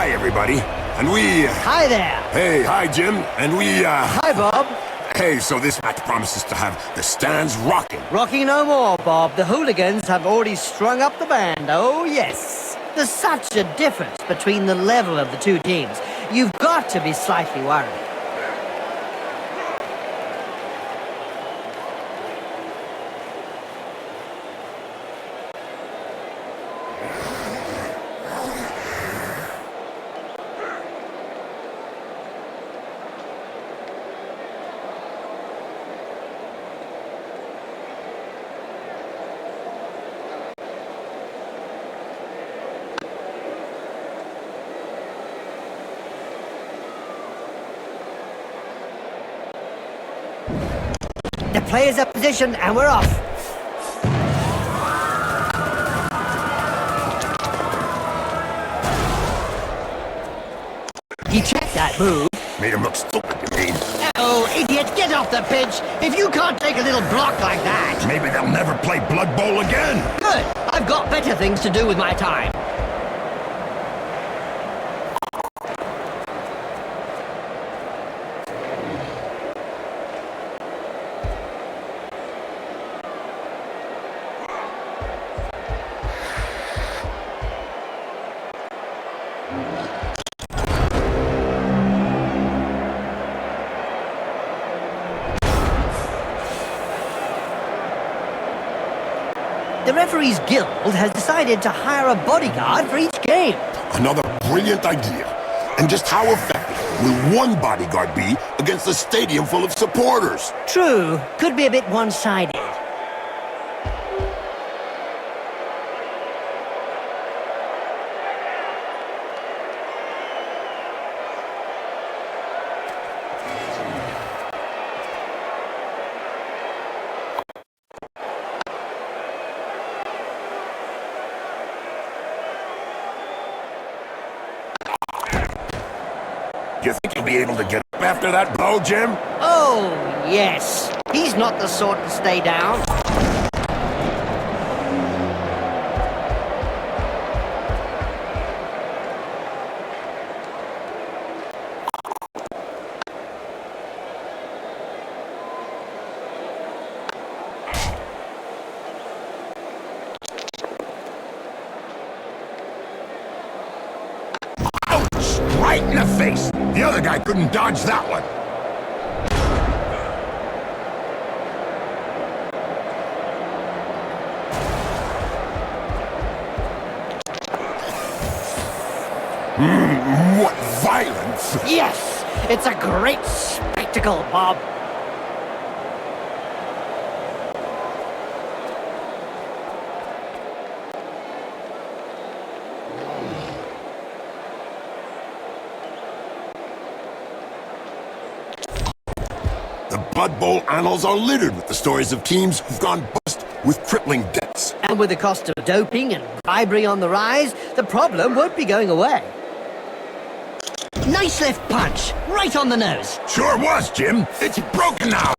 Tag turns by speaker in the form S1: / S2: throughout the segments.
S1: Hi, everybody. And we...
S2: Hi there.
S1: Hey, hi, Jim. And we,
S2: Hi, Bob.
S1: Hey, so this match promises to have the stands rocking.
S2: Rocking no more, Bob. The hooligans have already strung up the band. Oh, yes. There's such a difference between the level of the two teams. You've got to be slightly worried. The players are positioned and we're off. He checked that move.
S1: Made him look stupid, you mean?
S2: Oh, idiot, get off the pitch. If you can't take a little block like that.
S1: Maybe they'll never play Blood Bowl again.
S2: Good. I've got better things to do with my time. The referees guild has decided to hire a bodyguard for each game.
S1: Another brilliant idea. And just how effective will one bodyguard be against a stadium full of supporters?
S2: True, could be a bit one-sided.
S1: Do you think you'll be able to get up after that blow, Jim?
S2: Oh, yes. He's not the sort to stay down.
S1: Right in the face! The other guy couldn't dodge that one. What violence!
S2: Yes! It's a great spectacle, Bob.
S1: The Blood Bowl annals are littered with the stories of teams who've gone bust with crippling debts.
S2: And with the cost of doping and bribery on the rise, the problem won't be going away. Nice left punch, right on the nose.
S1: Sure was, Jim. It's broken now.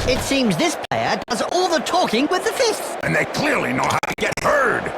S2: It seems this player does all the talking with the fists.
S1: And they clearly know how to get heard.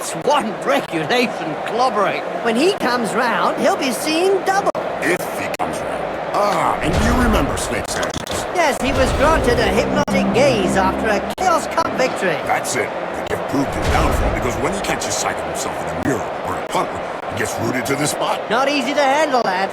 S2: That's one regulation clobbering. When he comes round, he'll be seeing double.
S1: If he comes around. Ah, and you remember Snake's hands.
S2: Yes, he was granted a hypnotic gaze after a Chaos Cup victory.
S1: That's it. The gift proved his downfall because when he catches sight of himself in a mirror or a puddle, he gets rooted to the spot.
S2: Not easy to handle that.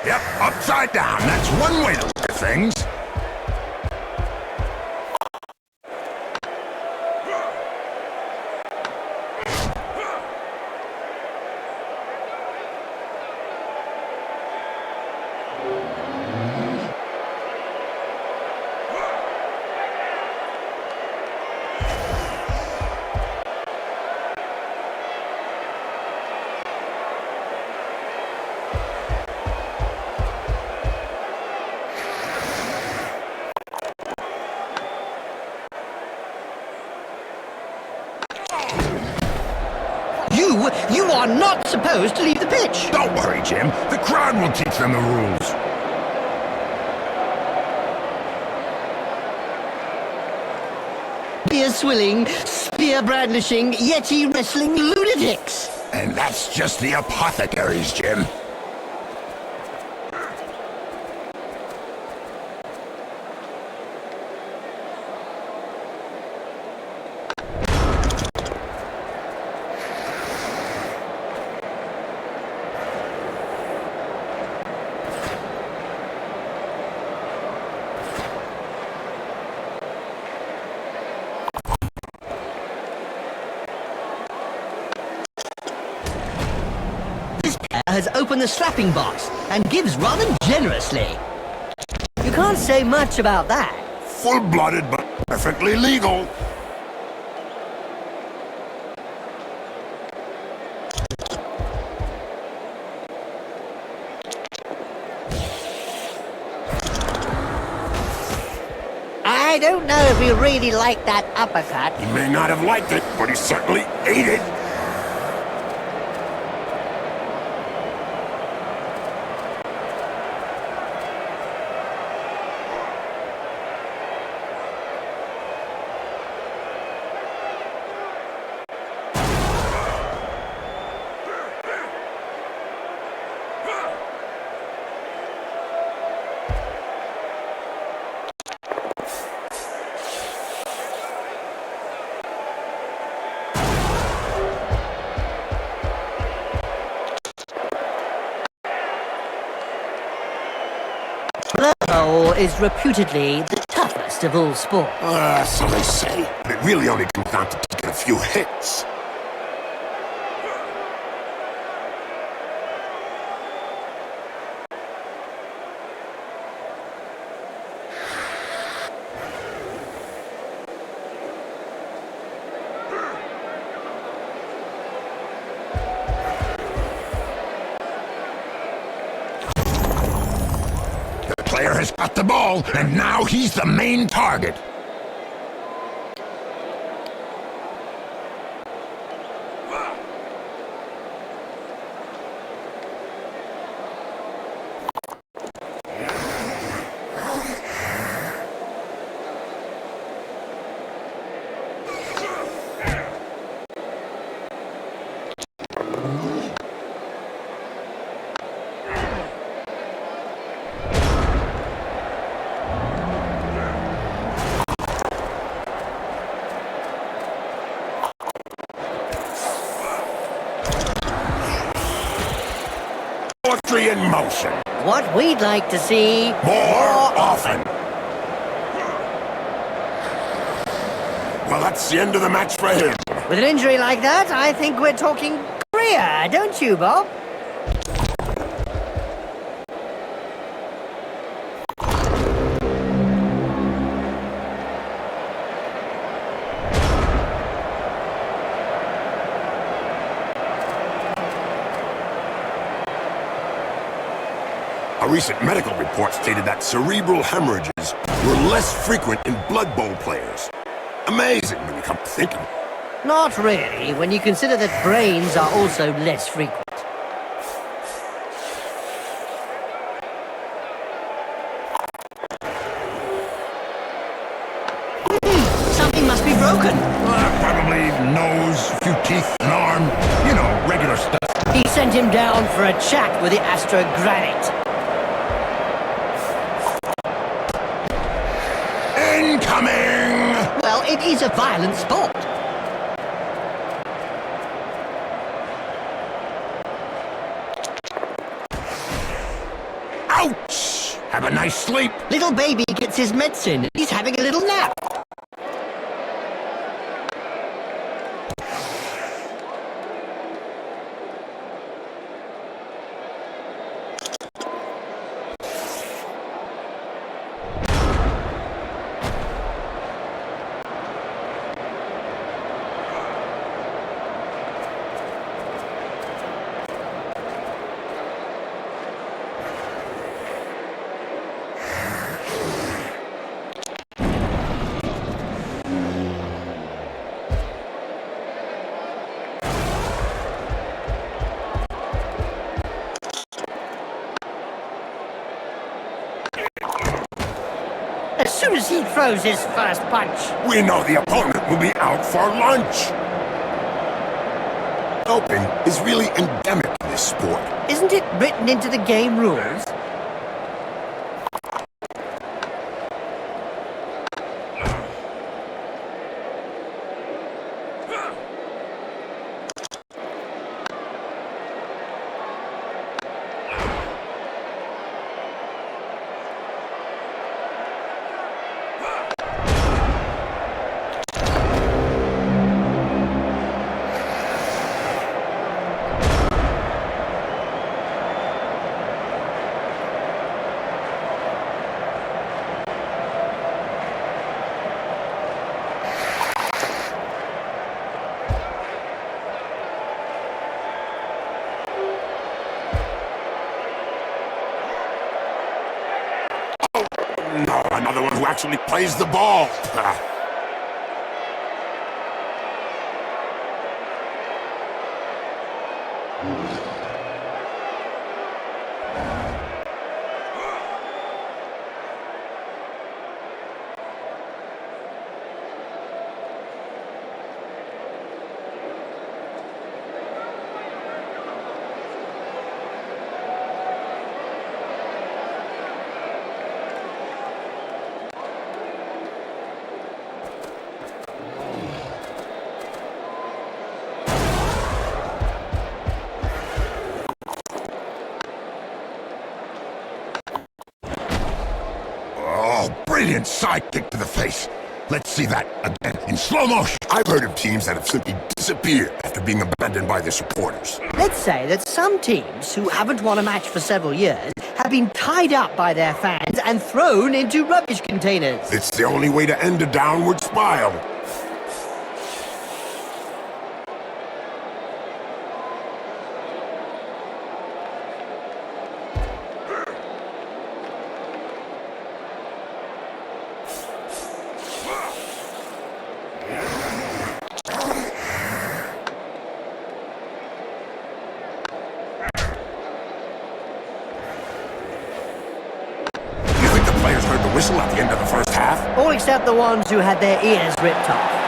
S1: Yep, upside down. That's one way to look at things.
S2: You are not supposed to leave the pitch.
S1: Don't worry, Jim. The crowd will teach them the rules.
S2: Beer swilling, spear brandishing, yeti wrestling lunatics.
S1: And that's just the apothecaries, Jim.
S2: Has opened the slapping box and gives rather generously. You can't say much about that.
S1: Full-blooded but perfectly legal.
S2: I don't know if he really liked that uppercut.
S1: He may not have liked it, but he certainly ate it.
S2: Blowhole is reputedly the toughest of all sports.
S1: So they say. But it really only comes down to taking a few hits. The player has got the ball, and now he's the main target. Poetry in motion.
S2: What we'd like to see
S1: More often. Well, that's the end of the match for him.
S2: With an injury like that, I think we're talking career, don't you, Bob?
S1: A recent medical report stated that cerebral hemorrhages were less frequent in Blood Bowl players. Amazing when you come to think of it.
S2: Not really, when you consider that brains are also less frequent. Something must be broken.
S3: Probably nose, few teeth, an arm. You know, regular stuff.
S2: He sent him down for a chat with the astrogranite.
S3: Incoming!
S2: Well, it is a violent sport.
S3: Ouch! Have a nice sleep.
S2: Little baby gets his medicine. He's having a little nap. As soon as he throws his first punch.
S1: We know the opponent will be out for lunch. Doping is really endemic in this sport.
S2: Isn't it written into the game rules?
S1: No, another one who actually plays the ball. Ah.
S3: Brilliant side kick to the face. Let's see that again in slow motion.
S1: I've heard of teams that have simply disappeared after being abandoned by their supporters.
S2: Let's say that some teams who haven't won a match for several years have been tied up by their fans and thrown into rubbish containers.
S1: It's the only way to end a downward spiral. Whistle at the end of the first half?
S2: All except the ones who had their ears ripped off.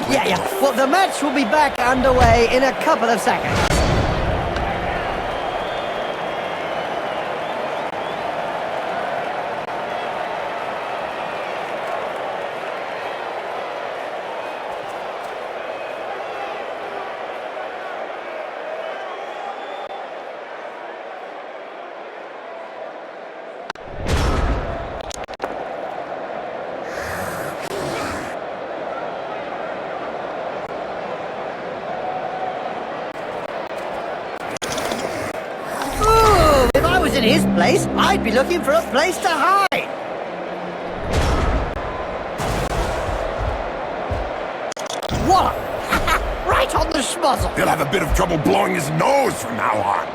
S2: Yeah. Well, the match will be back underway in a couple of seconds. his place, I'd be looking for a place to hide. What? Right on the schmozzle.
S1: He'll have a bit of trouble blowing his nose from now on.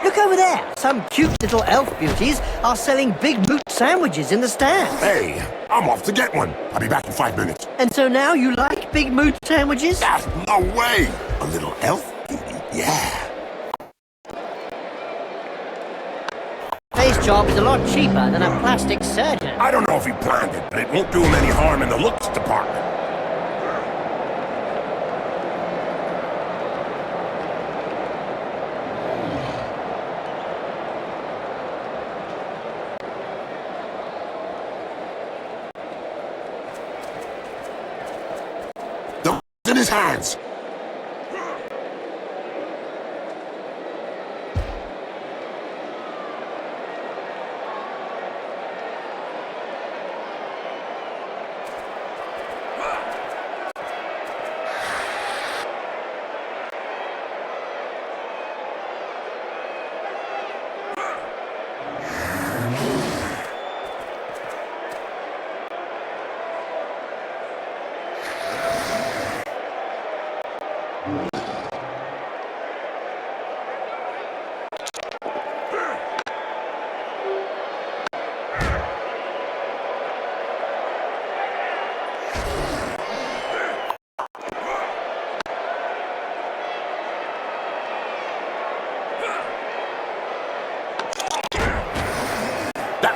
S2: Look over there. Some cute little elf beauties are selling big boot sandwiches in the stand.
S1: Hey, I'm off to get one. I'll be back in 5 minutes.
S2: And so now you like big boot sandwiches?
S1: Ah, no way! A little elf beauty? Yeah.
S2: Face job is a lot cheaper than a plastic surgeon.
S1: I don't know if he planned it, but it won't do him any harm in the looks department. The in his hands.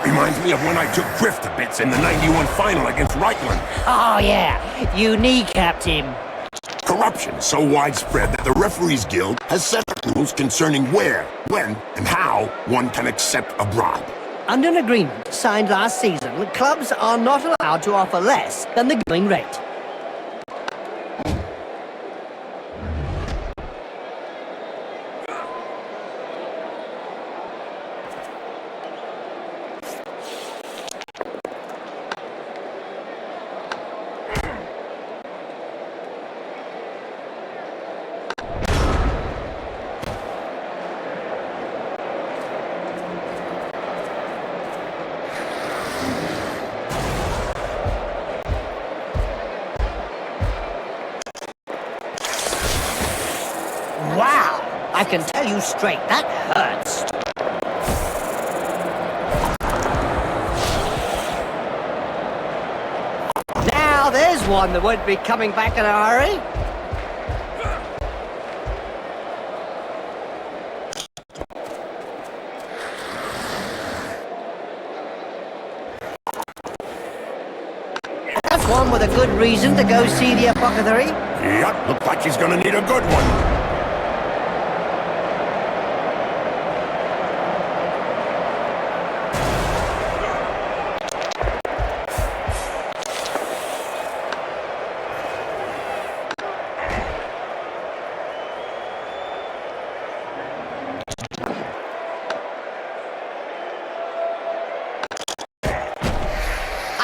S1: Reminds me of when I took Griff to bits in the '91 final against Reichland.
S2: Oh yeah, you kneecapped him.
S1: Corruption is so widespread that the Referees Guild has set up rules concerning where, when, and how one can accept a bribe.
S2: Under an agreement signed last season, clubs are not allowed to offer less than the going rate. Wow! I can tell you straight, that hurts. Now there's one that won't be coming back in a hurry. That's one with a good reason to go see the apothecary.
S1: Yep, looks like he's gonna need a good one.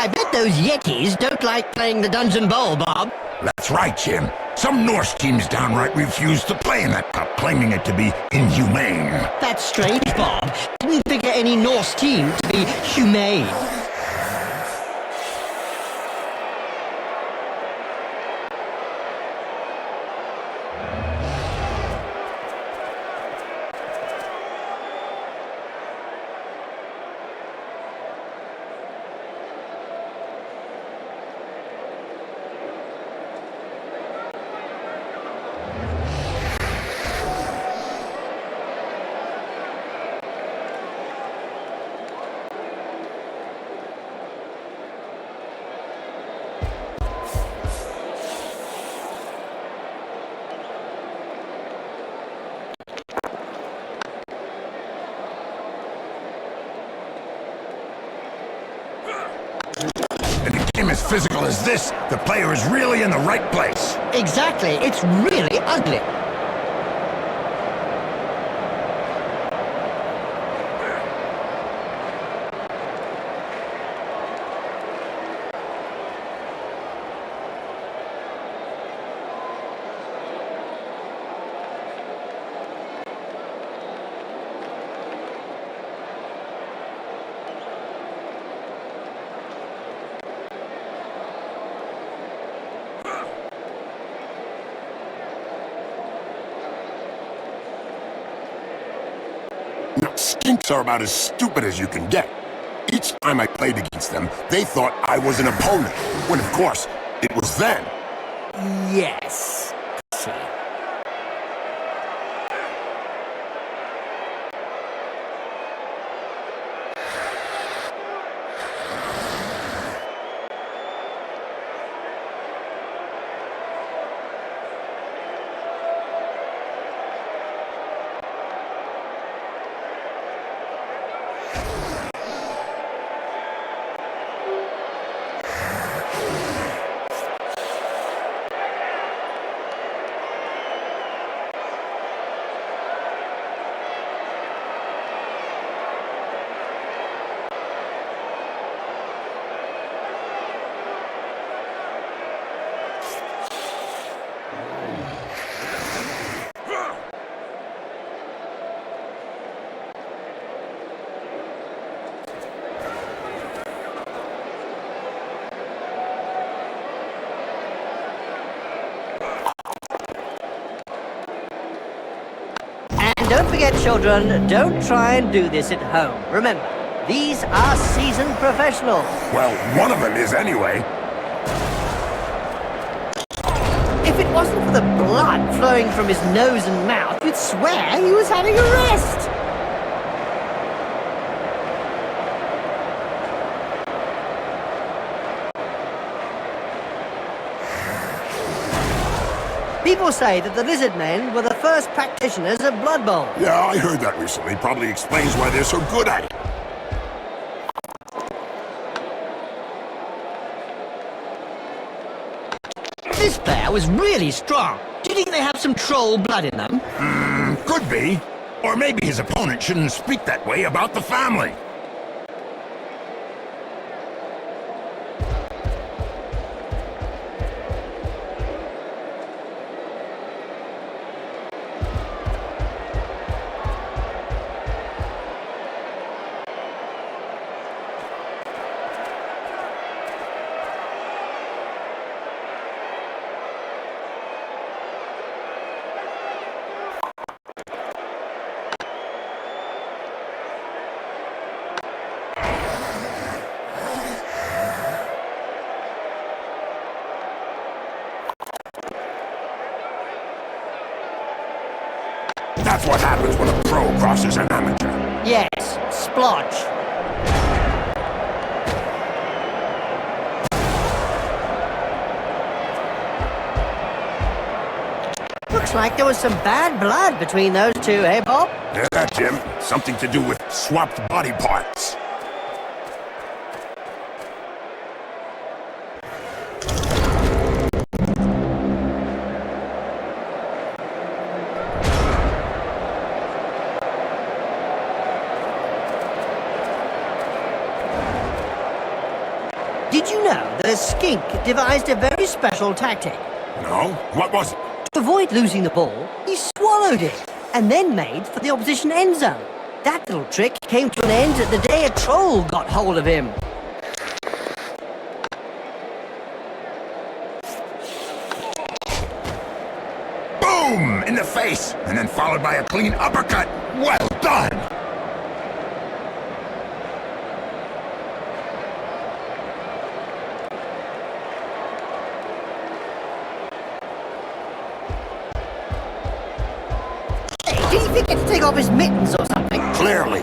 S2: I bet those Yetis don't like playing the Dungeon Bowl, Bob.
S3: That's right, Jim. Some Norse teams downright refuse to play in that cup, claiming it to be inhumane.
S2: That's strange, Bob. Didn't figure any Norse team to be humane.
S3: In a game as physical as this, the player is really in the right place.
S2: Exactly. It's really ugly.
S1: skinks are about as stupid as you can get. Each time I played against them, they thought I was an opponent, when of course, it was them.
S2: Yes. See. Don't forget, children, don't try and do this at home. Remember, these are seasoned professionals.
S1: Well, one of them is anyway.
S2: If it wasn't for the blood flowing from his nose and mouth, you'd swear he was having a rest. People say that the Lizardmen were the first practitioners of Blood Bowl.
S1: Yeah, I heard that recently. Probably explains why they're so good at it.
S2: This player was really strong. Do you think they have some troll blood in them?
S3: Could be. Or maybe his opponent shouldn't speak that way about the family.
S1: That's what happens when a pro crosses an amateur.
S2: Yes, splodge. Looks like there was some bad blood between those two, eh, Bob?
S1: Yeah, Jim. Something to do with swapped body parts.
S2: Did you know that a skink devised a very special tactic?
S1: No? What was it?
S2: To avoid losing the ball, he swallowed it, and then made for the opposition end zone. That little trick came to an end the day a troll got hold of him.
S3: Boom! In the face! And then followed by a clean uppercut. Well done!
S2: Did he forget to take off his mittens or something?
S1: Clearly.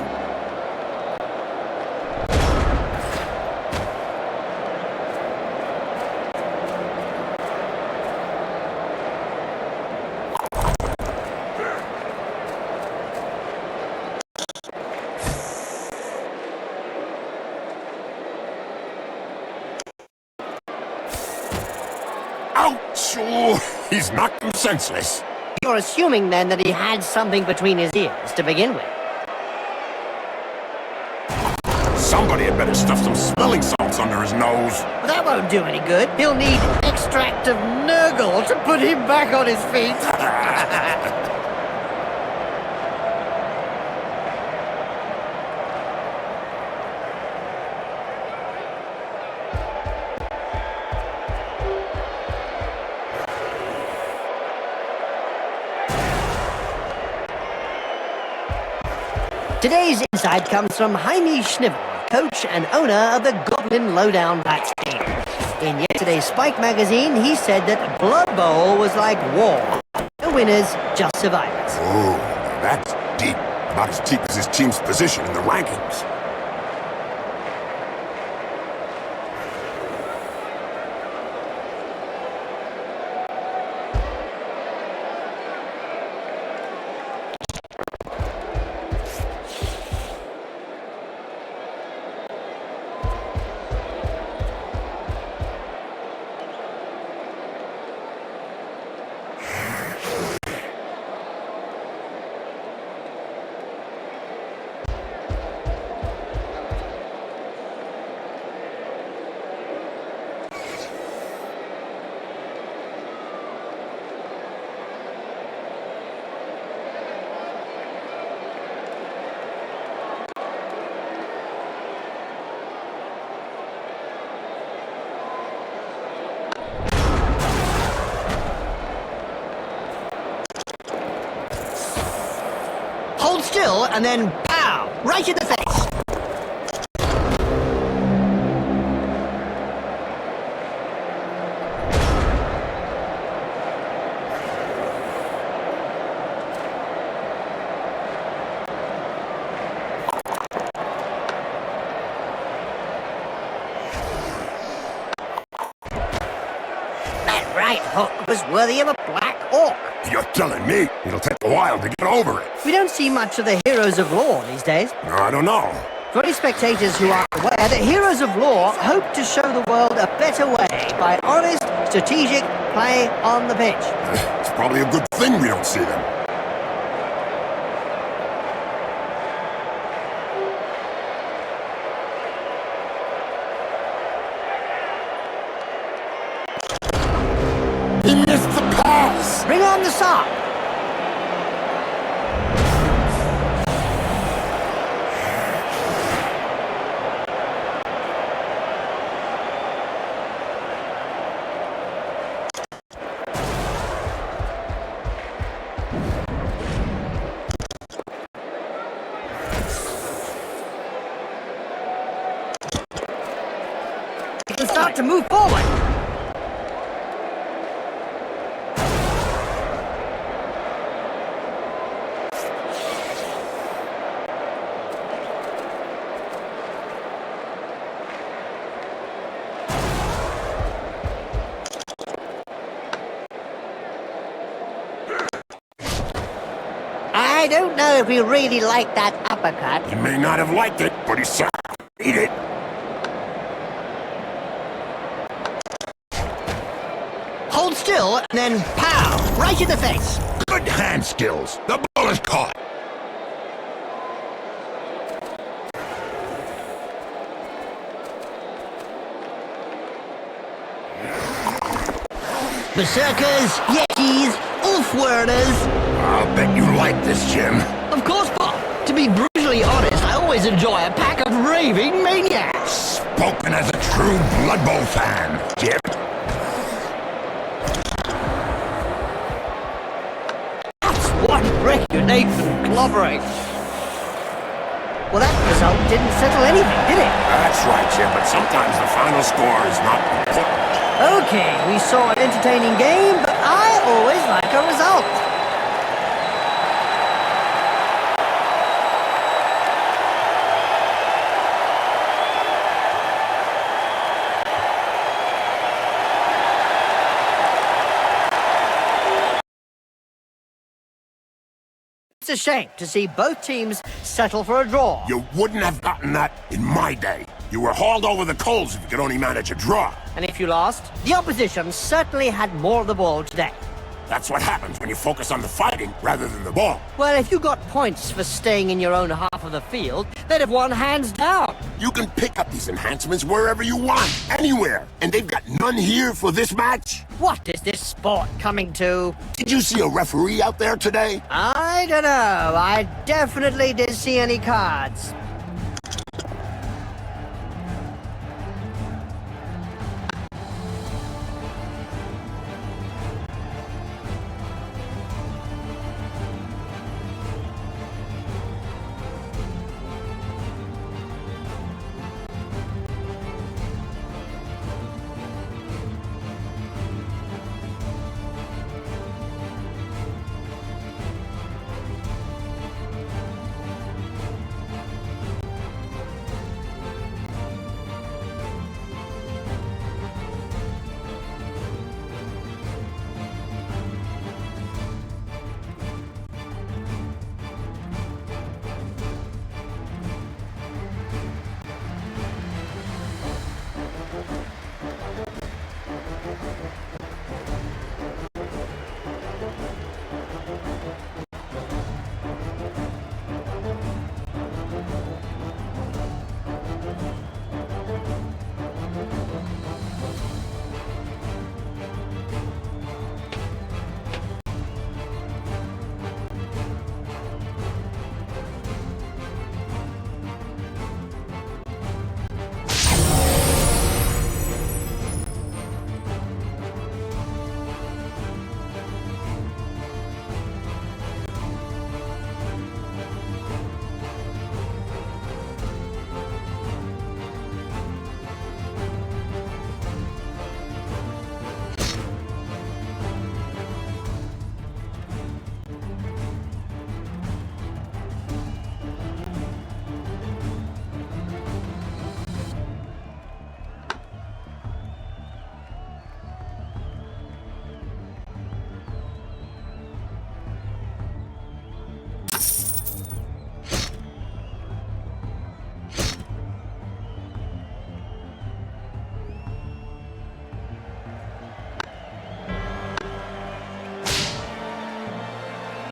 S1: Ouch! Oh, he's knocked him senseless.
S2: You're assuming then that he had something between his ears to begin with.
S1: Somebody had better stuff some smelling salts under his nose.
S2: But that won't do any good. He'll need extract of Nurgle to put him back on his feet. Today's insight comes from Jaime Schnivel, coach and owner of the Goblin Lowdown Bats team. In yesterday's Spike magazine, he said that Blood Bowl was like war. The winners, just survivors.
S1: Oh, that's deep. About as deep as his team's position in the rankings.
S2: Hold still and then pow! Right in the face! That right hook was worthy of a black hawk.
S1: You're telling me it'll take a while to get over it.
S2: We don't see much of the heroes of law these days.
S1: I don't know.
S2: For any spectators who are aware, the heroes of law hope to show the world a better way by honest, strategic play on the pitch.
S1: It's probably a good thing we don't see them. He missed the pass!
S2: Bring on the sock! You can start to move forward. I don't know if we really like that uppercut.
S1: He may not have liked it, but he said, eat it.
S2: Hold still, and then pow! Right in the face.
S3: Good hand skills. The ball is caught.
S2: Berserkers, Yetis, Ulfwerders.
S3: I'll bet you like this, Jim.
S2: Of course, Bob. To be brutally honest, I always enjoy a pack of raving maniacs.
S3: Spoken as a true Blood Bowl fan, Jim.
S2: That's one reputation clobbering. Well, that result didn't settle anything, did it?
S1: That's right, Jim, but sometimes the final score is not important.
S2: Okay, we saw an entertaining game, but I always like a result. It's a shame to see both teams settle for a draw.
S1: You wouldn't have gotten that in my day. You were hauled over the coals if you could only manage a draw.
S2: And if you lost, the opposition certainly had more of the ball today.
S1: That's what happens when you focus on the fighting rather than the ball.
S2: Well, if you got points for staying in your own half of the field, they'd have won hands down.
S1: You can pick up these enhancements wherever you want, anywhere. And they've got none here for this match.
S2: What is this sport coming to?
S1: Did you see a referee out there today?
S2: I don't know. I definitely did see any cards.